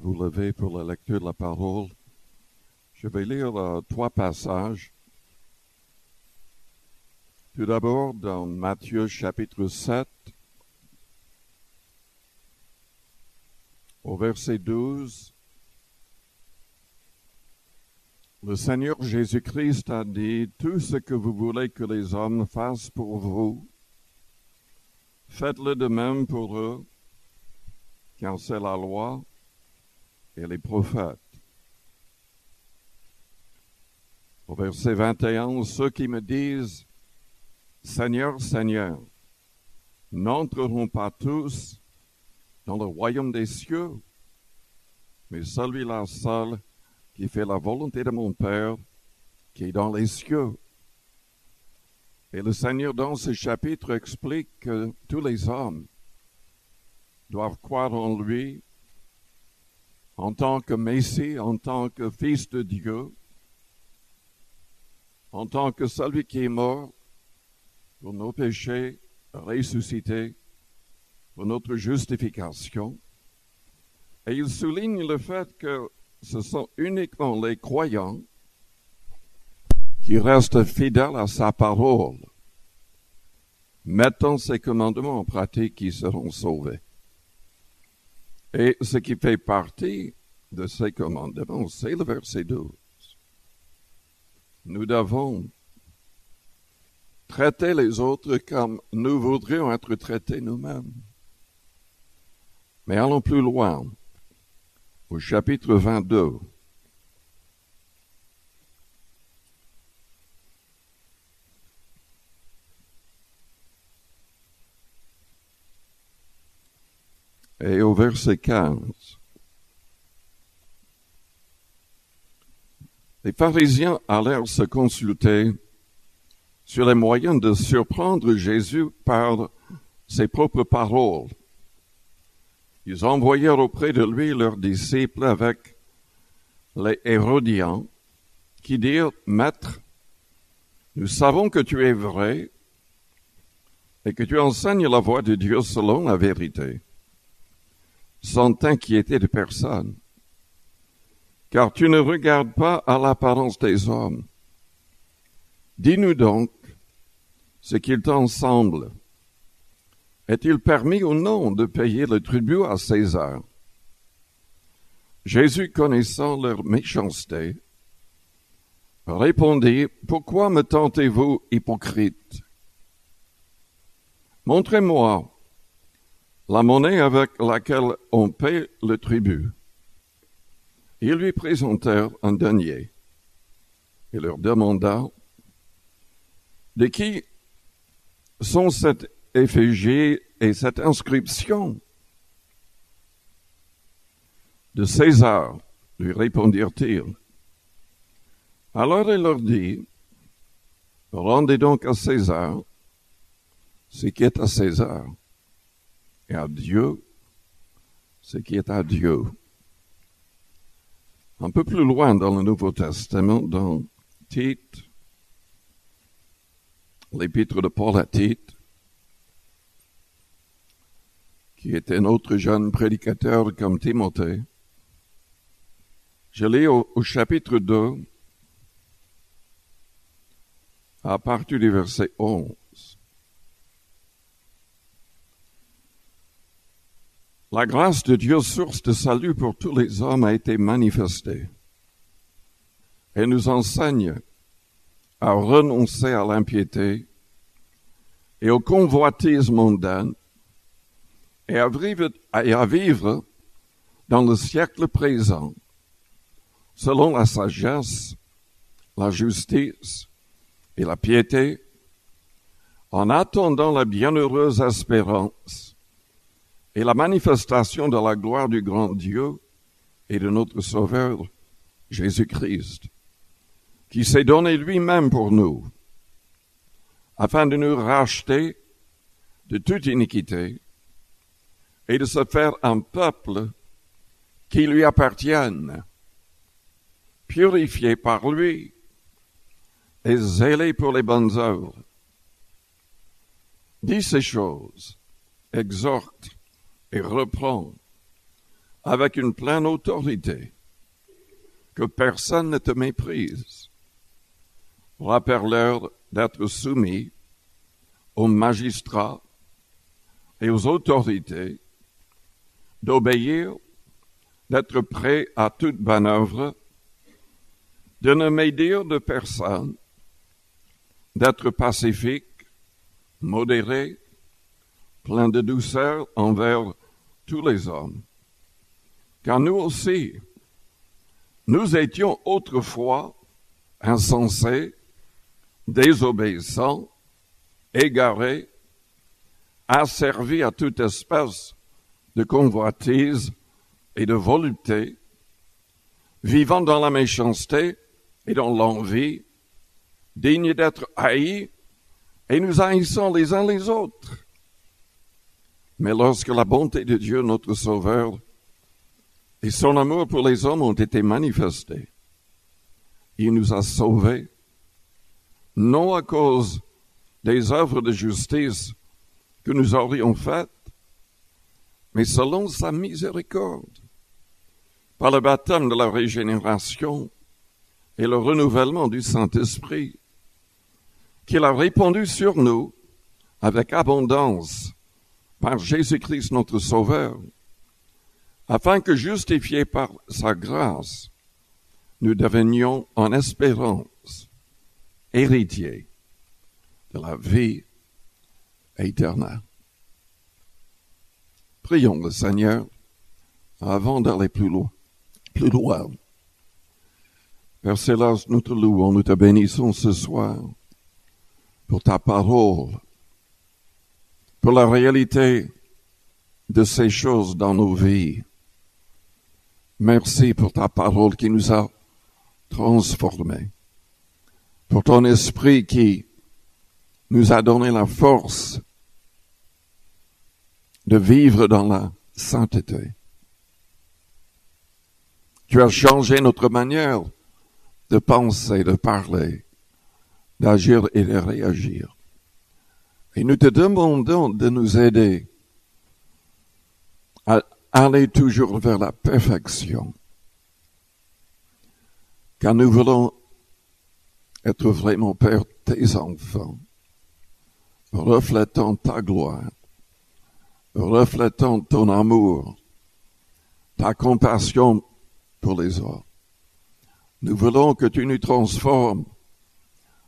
vous levez pour la lecture de la parole. Je vais lire 3 passages. Tout d'abord, dans Matthieu chapitre 7, au verset 12, le Seigneur Jésus-Christ a dit, « Tout ce que vous voulez que les hommes fassent pour vous, faites-le de même pour eux, car c'est la loi et les prophètes. » Au verset 21, « Ceux qui me disent, Seigneur, Seigneur, n'entreront pas tous dans le royaume des cieux, mais celui-là seul qui fait la volonté de mon Père qui est dans les cieux. » Et le Seigneur, dans ce chapitre, explique que tous les hommes doivent croire en lui en tant que Messie, en tant que Fils de Dieu, en tant que celui qui est mort pour nos péchés, ressuscité pour notre justification. Et il souligne le fait que ce sont uniquement les croyants qui restent fidèles à sa parole, mettant ses commandements en pratique, qui seront sauvés. Et ce qui fait partie de ces commandements, c'est le verset 12. Nous devons traiter les autres comme nous voudrions être traités nous-mêmes. Mais allons plus loin, au chapitre 22. Et au verset 15. Les pharisiens allèrent se consulter sur les moyens de surprendre Jésus par ses propres paroles. Ils envoyèrent auprès de lui leurs disciples avec les Hérodiens, qui dirent, « Maître, nous savons que tu es vrai et que tu enseignes la voie de Dieu selon la vérité, sans t'inquiéter de personne, car tu ne regardes pas à l'apparence des hommes. Dis-nous donc ce qu'il t'en semble. Est-il permis ou non de payer le tribut à César? » Jésus, connaissant leur méchanceté, répondit, « Pourquoi me tentez-vous, hypocrite? Montrez-moi la monnaie avec laquelle on paie le tribut. » Ils lui présentèrent un denier. Il leur demanda, « De qui sont cette effigie et cette inscription? » « De César, lui répondirent-ils. Alors il leur dit, « Rendez donc à César ce qui est à César, et à Dieu ce qui est à Dieu. » Un peu plus loin dans le Nouveau Testament, dans Tite, l'épître de Paul à Tite, qui était un autre jeune prédicateur comme Timothée, je lis au chapitre 2, à partir du verset 11. La grâce de Dieu, source de salut pour tous les hommes, a été manifestée et nous enseigne à renoncer à l'impiété et aux convoitises mondaines et à vivre dans le siècle présent selon la sagesse, la justice et la piété, en attendant la bienheureuse espérance et la manifestation de la gloire du grand Dieu et de notre Sauveur, Jésus-Christ, qui s'est donné lui-même pour nous, afin de nous racheter de toute iniquité et de se faire un peuple qui lui appartienne, purifié par lui et zélé pour les bonnes œuvres. Dis ces choses, exhorte et reprend avec une pleine autorité, que personne ne te méprise. Rappelle-leur d'être soumis aux magistrats et aux autorités, d'obéir, d'être prêt à toute bonne œuvre, de ne médire de personne, d'être pacifique, modéré, plein de douceur envers tous les hommes. Car nous aussi, nous étions autrefois insensés, désobéissants, égarés, asservis à toute espèce de convoitise et de volupté, vivant dans la méchanceté et dans l'envie, dignes d'être haïs, et nous haïssons les uns les autres. Mais lorsque la bonté de Dieu, notre Sauveur, et son amour pour les hommes ont été manifestés, il nous a sauvés, non à cause des œuvres de justice que nous aurions faites, mais selon sa miséricorde, par le baptême de la régénération et le renouvellement du Saint-Esprit, qu'il a répandu sur nous avec abondance par Jésus-Christ notre Sauveur, afin que, justifiés par sa grâce, nous devenions en espérance héritiers de la vie éternelle. Prions le Seigneur avant d'aller plus loin. Père Céleste, nous te louons, nous te bénissons ce soir pour ta parole, pour la réalité de ces choses dans nos vies. Merci pour ta parole qui nous a transformés, pour ton esprit qui nous a donné la force de vivre dans la sainteté. Tu as changé notre manière de penser, de parler, d'agir et de réagir. Et nous te demandons de nous aider à aller toujours vers la perfection. Car nous voulons être vraiment, Père, tes enfants, reflétant ta gloire, reflétant ton amour, ta compassion pour les autres. Nous voulons que tu nous transformes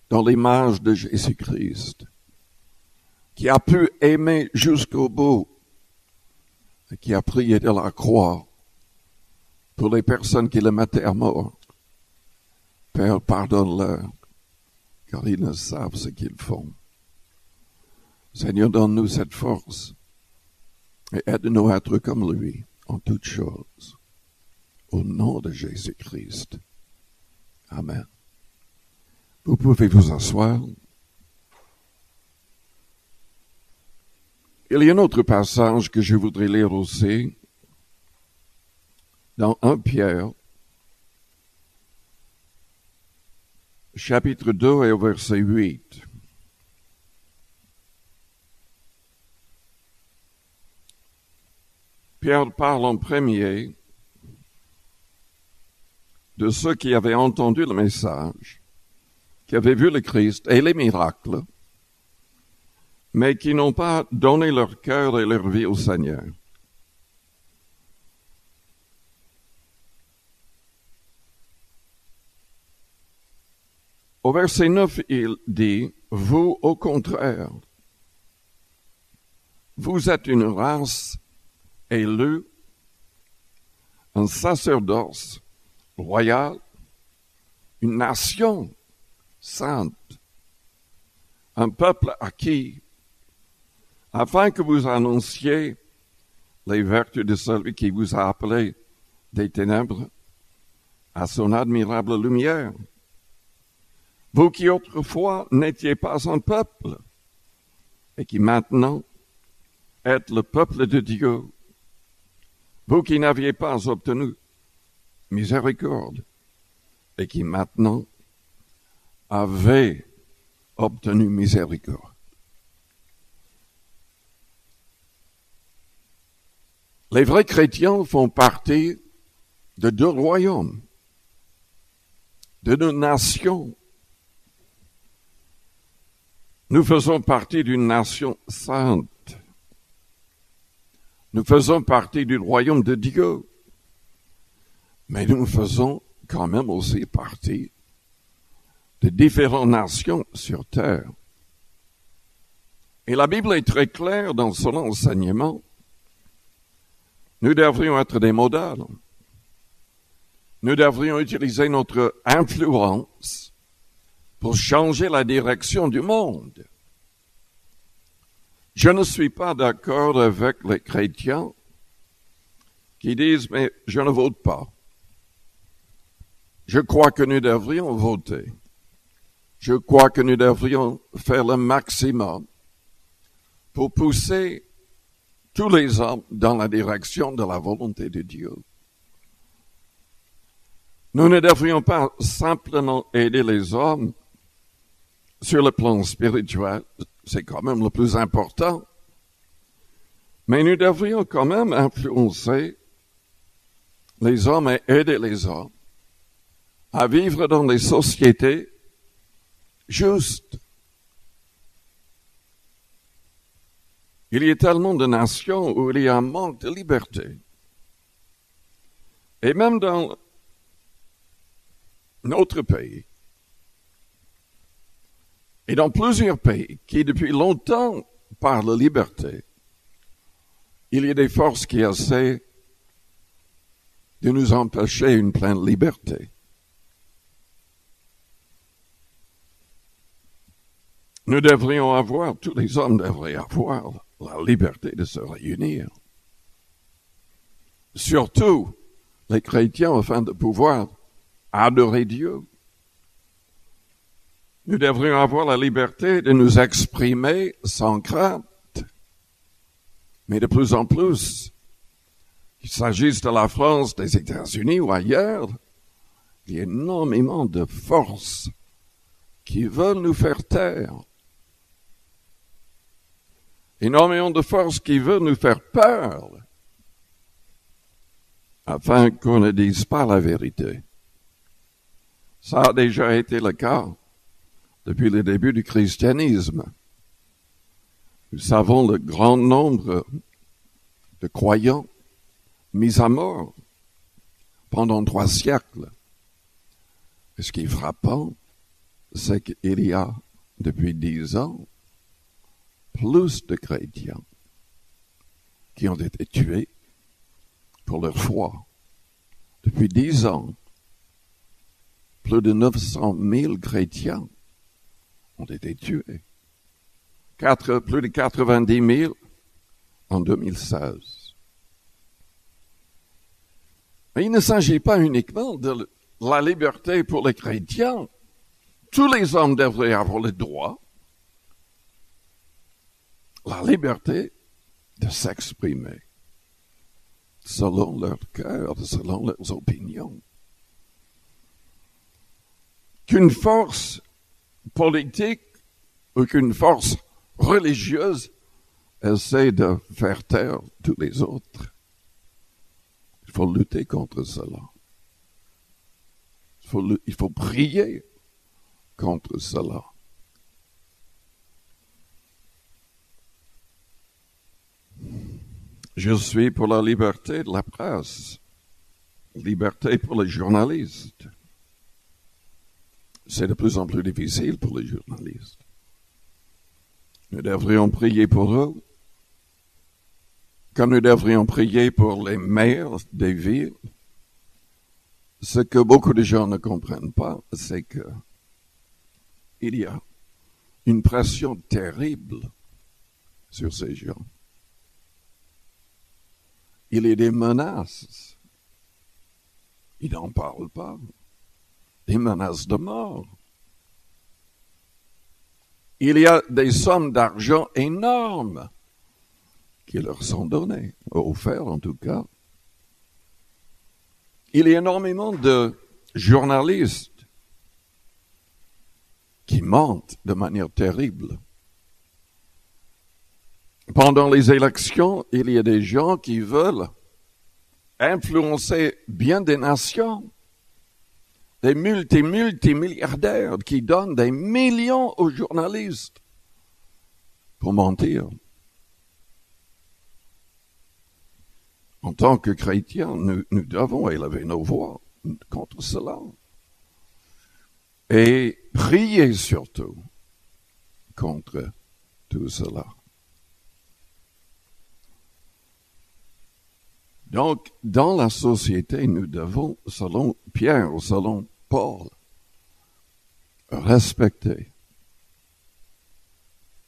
dans l'image de Jésus-Christ, qui a pu aimer jusqu'au bout, et qui a prié de la croix pour les personnes qui le mettaient à mort. Père, pardonne-leur, car ils ne savent ce qu'ils font. Seigneur, donne-nous cette force et aide-nous à être comme lui en toutes choses. Au nom de Jésus-Christ. Amen. Vous pouvez vous asseoir. Il y a un autre passage que je voudrais lire aussi, dans 1 Pierre, chapitre 2 et au verset 8. Pierre parle en premier de ceux qui avaient entendu le message, qui avaient vu le Christ et les miracles, mais qui n'ont pas donné leur cœur et leur vie au Seigneur. Au verset 9, il dit, « Vous, au contraire, vous êtes une race élue, un sacerdoce royal, une nation sainte, un peuple acquis, afin que vous annonciez les vertus de celui qui vous a appelé des ténèbres à son admirable lumière. Vous qui autrefois n'étiez pas un peuple, et qui maintenant êtes le peuple de Dieu, vous qui n'aviez pas obtenu miséricorde, et qui maintenant avez obtenu miséricorde. Les vrais chrétiens font partie de deux royaumes, de deux nations. Nous faisons partie d'une nation sainte. Nous faisons partie du royaume de Dieu. Mais nous faisons quand même aussi partie de différentes nations sur terre. Et la Bible est très claire dans son enseignement. Nous devrions être des modèles. Nous devrions utiliser notre influence pour changer la direction du monde. Je ne suis pas d'accord avec les chrétiens qui disent « mais je ne vote pas ». Je crois que nous devrions voter. Je crois que nous devrions faire le maximum pour pousser tous les hommes dans la direction de la volonté de Dieu. Nous ne devrions pas simplement aider les hommes sur le plan spirituel, c'est quand même le plus important, mais nous devrions quand même influencer les hommes et aider les hommes à vivre dans des sociétés justes. Il y a tellement de nations où il y a un manque de liberté. Et même dans notre pays, et dans plusieurs pays qui depuis longtemps parlent de liberté, il y a des forces qui essaient de nous empêcher une pleine liberté. Nous devrions avoir, tous les hommes devraient avoir la liberté de se réunir. Surtout les chrétiens afin de pouvoir adorer Dieu. Nous devrions avoir la liberté de nous exprimer sans crainte. Mais de plus en plus, qu'il s'agisse de la France, des États-Unis ou ailleurs, il y a énormément de forces qui veulent nous faire taire. Énormément de forces qui veulent nous faire peur afin qu'on ne dise pas la vérité. Ça a déjà été le cas depuis le début du christianisme. Nous savons le grand nombre de croyants mis à mort pendant 3 siècles. Et ce qui est frappant, c'est qu'il y a, depuis 10 ans, plus de chrétiens qui ont été tués pour leur foi. Depuis 10 ans, plus de 900 000 chrétiens ont été tués. Plus de 90 000 en 2016. Mais il ne s'agit pas uniquement de la liberté pour les chrétiens. Tous les hommes devraient avoir le droit, la liberté de s'exprimer selon leur cœur, selon leurs opinions. Qu'une force politique ou qu'une force religieuse essaie de faire taire tous les autres. Il faut lutter contre cela. Il faut prier contre cela. Je suis pour la liberté de la presse, liberté pour les journalistes. C'est de plus en plus difficile pour les journalistes. Nous devrions prier pour eux, comme nous devrions prier pour les maires des villes. Ce que beaucoup de gens ne comprennent pas, c'est que il y a une pression terrible sur ces gens. Il y a des menaces. Ils n'en parlent pas. Des menaces de mort. Il y a des sommes d'argent énormes qui leur sont données, offertes en tout cas. Il y a énormément de journalistes qui mentent de manière terrible. Pendant les élections, il y a des gens qui veulent influencé bien des nations, des multimilliardaires qui donnent des millions aux journalistes pour mentir. En tant que chrétiens, nous devons élever nos voix contre cela. Et prier surtout contre tout cela. Donc, dans la société, nous devons, selon Pierre, selon Paul, respecter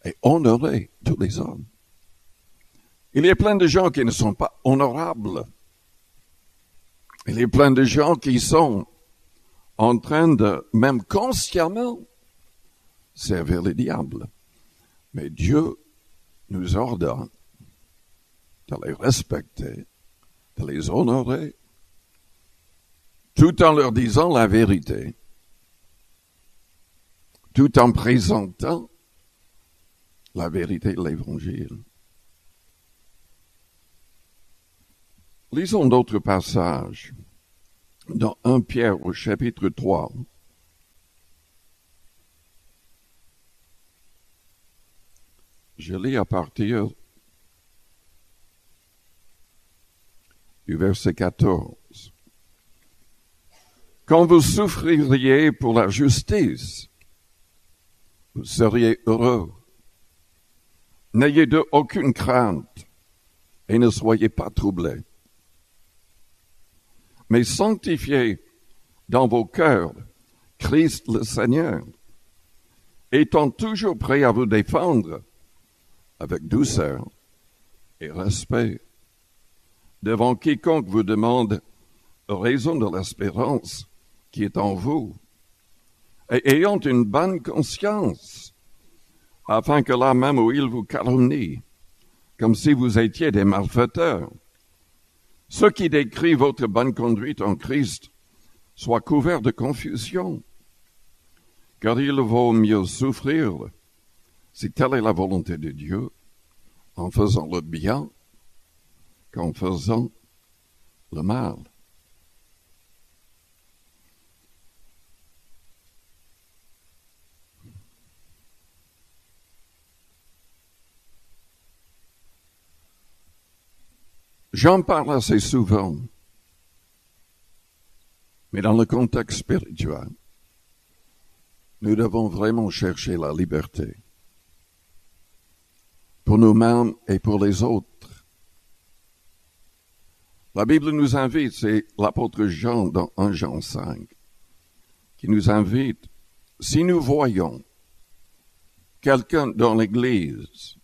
et honorer tous les hommes. Il y a plein de gens qui ne sont pas honorables. Il y a plein de gens qui sont en train de, même consciemment, servir le diable. Mais Dieu nous ordonne de les respecter, de les honorer, tout en leur disant la vérité, tout en présentant la vérité de l'Évangile. Lisons d'autres passages dans 1 Pierre au chapitre 3. Je lis à partir du verset 14. Quand vous souffririez pour la justice, vous seriez heureux. N'ayez aucune crainte et ne soyez pas troublés. Mais sanctifiez dans vos cœurs Christ le Seigneur, étant toujours prêt à vous défendre avec douceur et respect devant quiconque vous demande raison de l'espérance qui est en vous, et ayant une bonne conscience, afin que là même où il vous calomnie, comme si vous étiez des malfaiteurs, ceux qui décrivent votre bonne conduite en Christ soient couverts de confusion, car il vaut mieux souffrir, si telle est la volonté de Dieu, en faisant le bien qu'en faisant le mal. J'en parle assez souvent, mais dans le contexte spirituel, nous devons vraiment chercher la liberté pour nous-mêmes et pour les autres. La Bible nous invite, c'est l'apôtre Jean dans 1 Jean 5, qui nous invite, si nous voyons quelqu'un dans l'Église,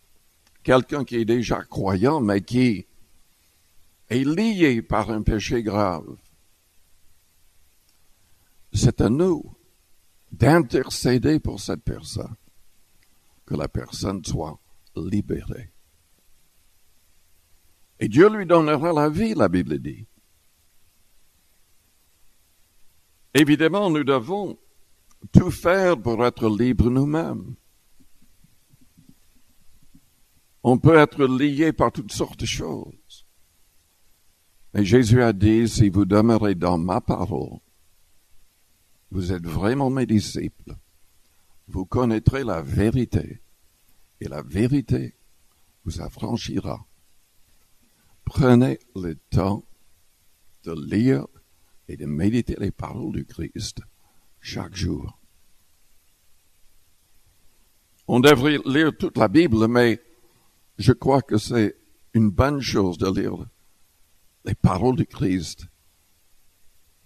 quelqu'un qui est déjà croyant, mais qui est lié par un péché grave, c'est à nous d'intercéder pour cette personne, que la personne soit libérée. Et Dieu lui donnera la vie, la Bible dit. Évidemment, nous devons tout faire pour être libres nous-mêmes. On peut être lié par toutes sortes de choses. Mais Jésus a dit, si vous demeurez dans ma parole, vous êtes vraiment mes disciples. Vous connaîtrez la vérité, et la vérité vous affranchira. Prenez le temps de lire et de méditer les paroles du Christ chaque jour. On devrait lire toute la Bible, mais je crois que c'est une bonne chose de lire les paroles du Christ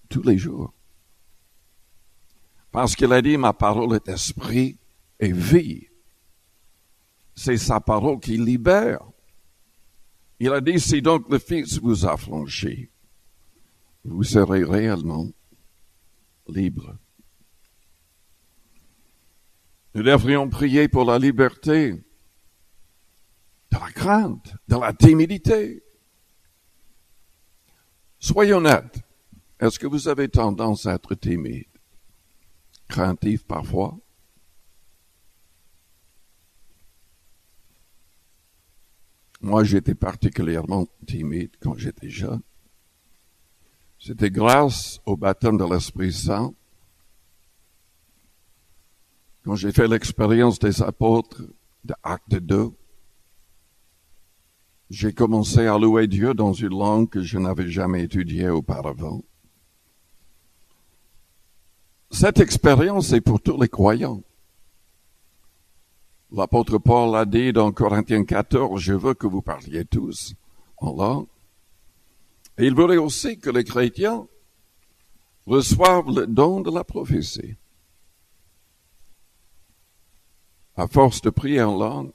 tous les jours. Parce qu'il a dit, ma parole est esprit et vie. C'est sa parole qui libère. Il a dit, si donc le Fils vous affranchit, vous serez réellement libre. Nous devrions prier pour la liberté de la crainte, de la timidité. Soyons honnêtes. Est-ce que vous avez tendance à être timide, craintif parfois? Moi, j'étais particulièrement timide quand j'étais jeune. C'était grâce au baptême de l'Esprit Saint, quand j'ai fait l'expérience des apôtres de Acte 2, j'ai commencé à louer Dieu dans une langue que je n'avais jamais étudiée auparavant. Cette expérience est pour tous les croyants. L'apôtre Paul a dit dans Corinthiens 14, « Je veux que vous parliez tous en langue. » Et il voulait aussi que les chrétiens reçoivent le don de la prophétie. À force de prier en langue,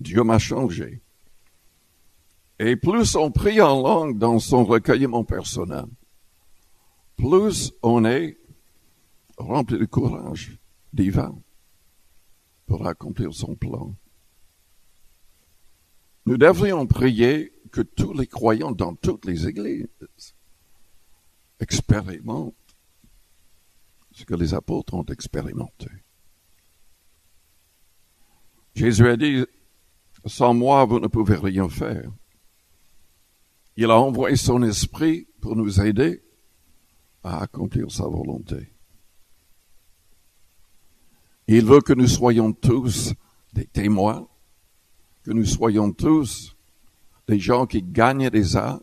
Dieu m'a changé. Et plus on prie en langue dans son recueillement personnel, plus on est rempli de courage divin pour accomplir son plan. Nous devrions prier que tous les croyants dans toutes les églises expérimentent ce que les apôtres ont expérimenté. Jésus a dit, « Sans moi, vous ne pouvez rien faire. » Il a envoyé son esprit pour nous aider à accomplir sa volonté. Il veut que nous soyons tous des témoins, que nous soyons tous des gens qui gagnent des âmes.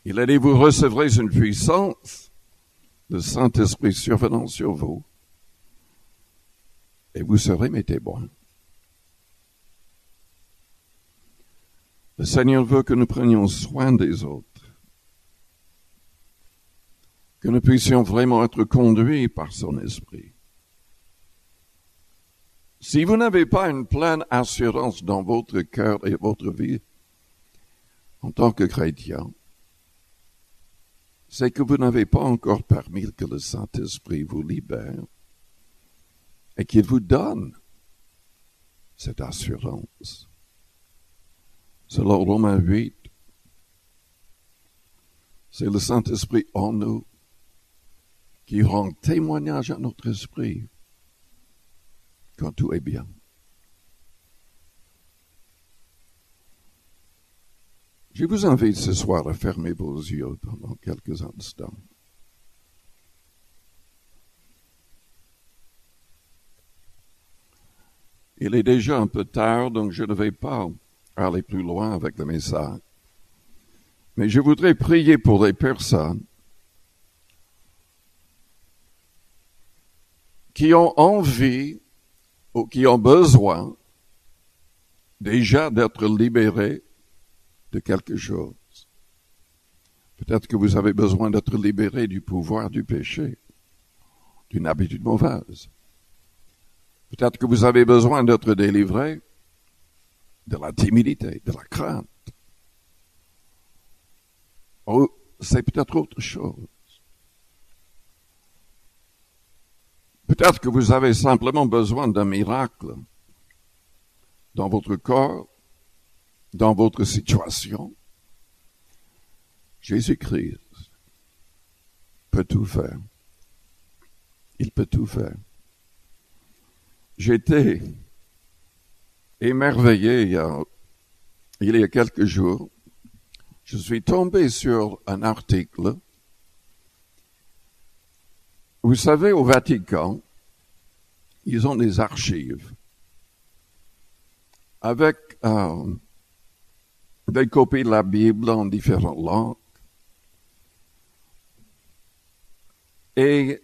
Il a dit, vous recevrez une puissance, le Saint-Esprit survenant sur vous, et vous serez mes témoins. Le Seigneur veut que nous prenions soin des autres, que nous puissions vraiment être conduits par son esprit. Si vous n'avez pas une pleine assurance dans votre cœur et votre vie, en tant que chrétien, c'est que vous n'avez pas encore permis que le Saint-Esprit vous libère et qu'il vous donne cette assurance. Selon Romains 8, c'est le Saint-Esprit en nous qui rend témoignage à notre esprit quand tout est bien. Je vous invite ce soir à fermer vos yeux pendant quelques instants. Il est déjà un peu tard, donc je ne vais pas aller plus loin avec le message. Mais je voudrais prier pour les personnes qui ont envie ou qui ont besoin déjà d'être libérés de quelque chose. Peut-être que vous avez besoin d'être libéré du pouvoir du péché, d'une habitude mauvaise. Peut-être que vous avez besoin d'être délivré de la timidité, de la crainte. Ou c'est peut-être autre chose. Peut-être que vous avez simplement besoin d'un miracle dans votre corps, dans votre situation. Jésus-Christ peut tout faire. Il peut tout faire. J'étais émerveillé il y a quelques jours. Je suis tombé sur un article. Vous savez, au Vatican, ils ont des archives avec des copies de la Bible en différentes langues. Et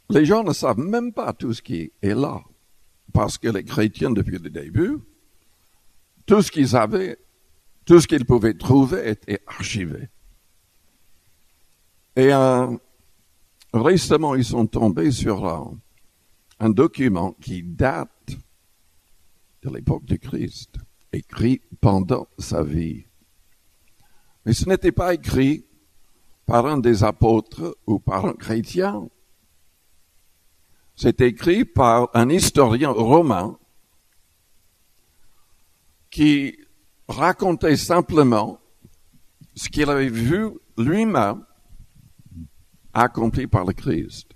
les gens ne savent même pas tout ce qui est là. Parce que les chrétiens, depuis le début, tout ce qu'ils avaient, tout ce qu'ils pouvaient trouver était archivé. Et récemment, ils sont tombés sur un document qui date de l'époque du Christ, écrit pendant sa vie. Mais ce n'était pas écrit par un des apôtres ou par un chrétien. C'est écrit par un historien romain qui racontait simplement ce qu'il avait vu lui-même accompli par le Christ.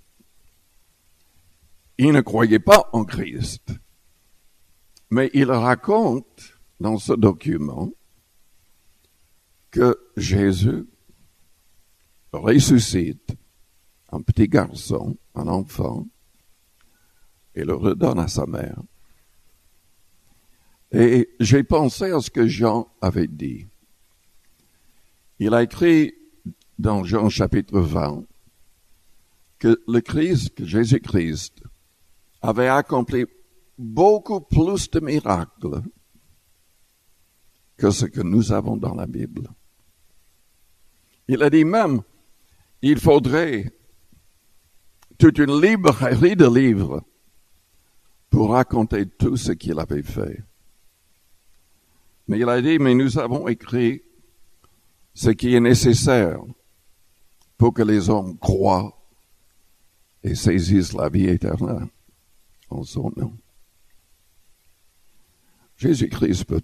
Il ne croyait pas en Christ, mais il raconte dans ce document que Jésus ressuscite un petit garçon, un enfant, et le redonne à sa mère. Et j'ai pensé à ce que Jean avait dit. Il a écrit dans Jean chapitre 20 que le Christ, que Jésus-Christ, avait accompli beaucoup plus de miracles que ce que nous avons dans la Bible. Il a dit même, il faudrait toute une librairie de livres pour raconter tout ce qu'il avait fait. Mais il a dit, mais nous avons écrit ce qui est nécessaire pour que les hommes croient et saisissent la vie éternelle en son nom. Jésus-Christ peut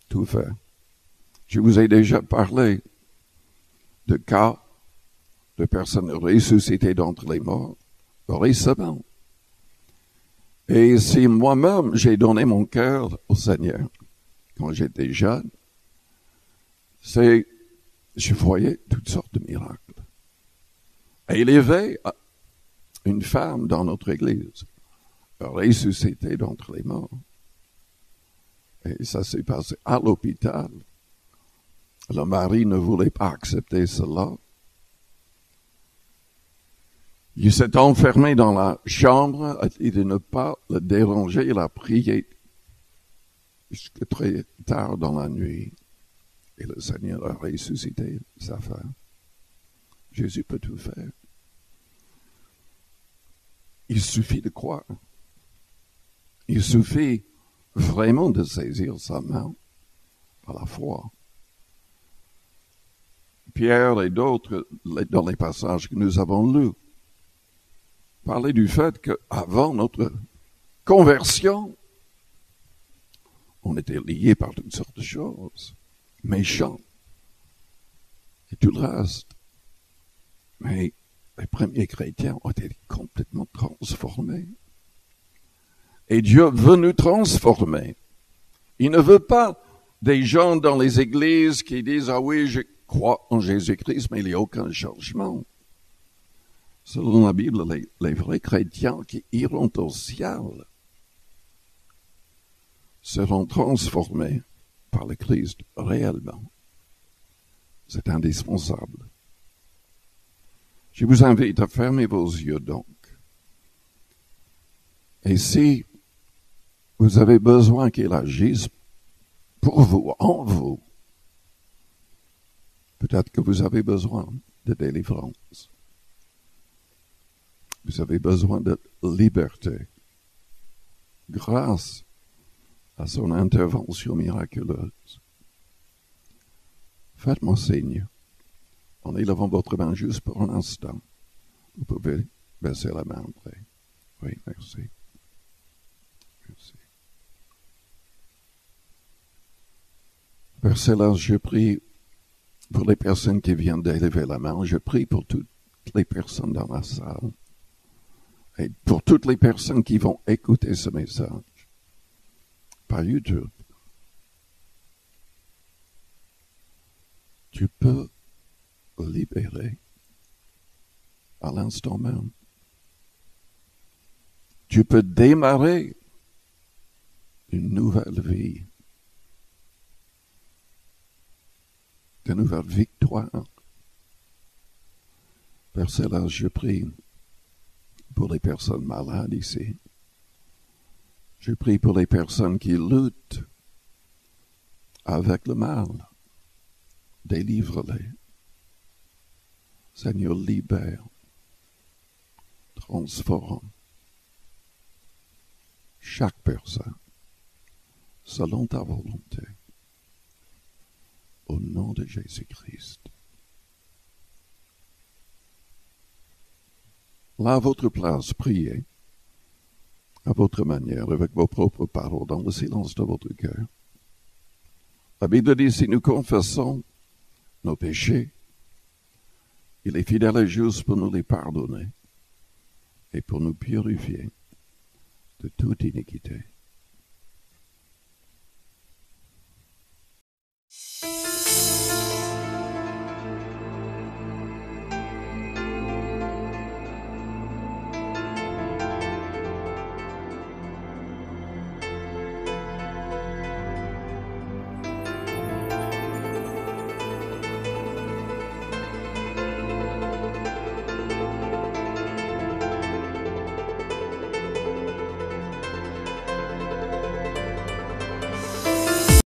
tout faire. Je vous ai déjà parlé de cas de personnes ressuscitées d'entre les morts récemment. Et si moi-même j'ai donné mon cœur au Seigneur quand j'étais jeune, je voyais toutes sortes de miracles. Et il y avait une femme dans notre église ressuscitée d'entre les morts. Et ça s'est passé à l'hôpital. Le mari ne voulait pas accepter cela. Il s'est enfermé dans la chambre, il de ne pas le déranger, il a prié jusqu'à très tard dans la nuit. Et le Seigneur a ressuscité sa femme. Jésus peut tout faire. Il suffit de croire. Il suffit vraiment de saisir sa main à la foi. Pierre et d'autres, dans les passages que nous avons lus, parlaient du fait qu'avant notre conversion, on était liés par toutes sortes de choses, méchants, et tout le reste. Mais les premiers chrétiens ont été complètement transformés. Et Dieu veut nous transformer. Il ne veut pas des gens dans les églises qui disent « Ah oui, je crois en Jésus-Christ, mais il n'y a aucun changement. » Selon la Bible, les vrais chrétiens qui iront au ciel seront transformés par le Christ réellement. C'est indispensable. Je vous invite à fermer vos yeux donc. Et si vous avez besoin qu'il agisse pour vous, en vous, peut-être que vous avez besoin de délivrance. Vous avez besoin de liberté grâce à son intervention miraculeuse. Faites-moi signe en élevant votre main juste pour un instant. Vous pouvez baisser la main après. Oui, merci. Merci. Père Céleste, je prie pour les personnes qui viennent d'élever la main. Je prie pour toutes les personnes dans la salle. Et pour toutes les personnes qui vont écouter ce message par YouTube. Tu peux libérer à l'instant même. Tu peux démarrer une nouvelle vie, de nouvelles victoires. Père Céleste, je prie pour les personnes malades ici. Je prie pour les personnes qui luttent avec le mal. Délivre-les. Seigneur, libère, transforme chaque personne selon ta volonté. Au nom de Jésus-Christ. Là, à votre place, priez à votre manière, avec vos propres paroles, dans le silence de votre cœur. La Bible dit, si nous confessons nos péchés, il est fidèle et juste pour nous les pardonner et pour nous purifier de toute iniquité.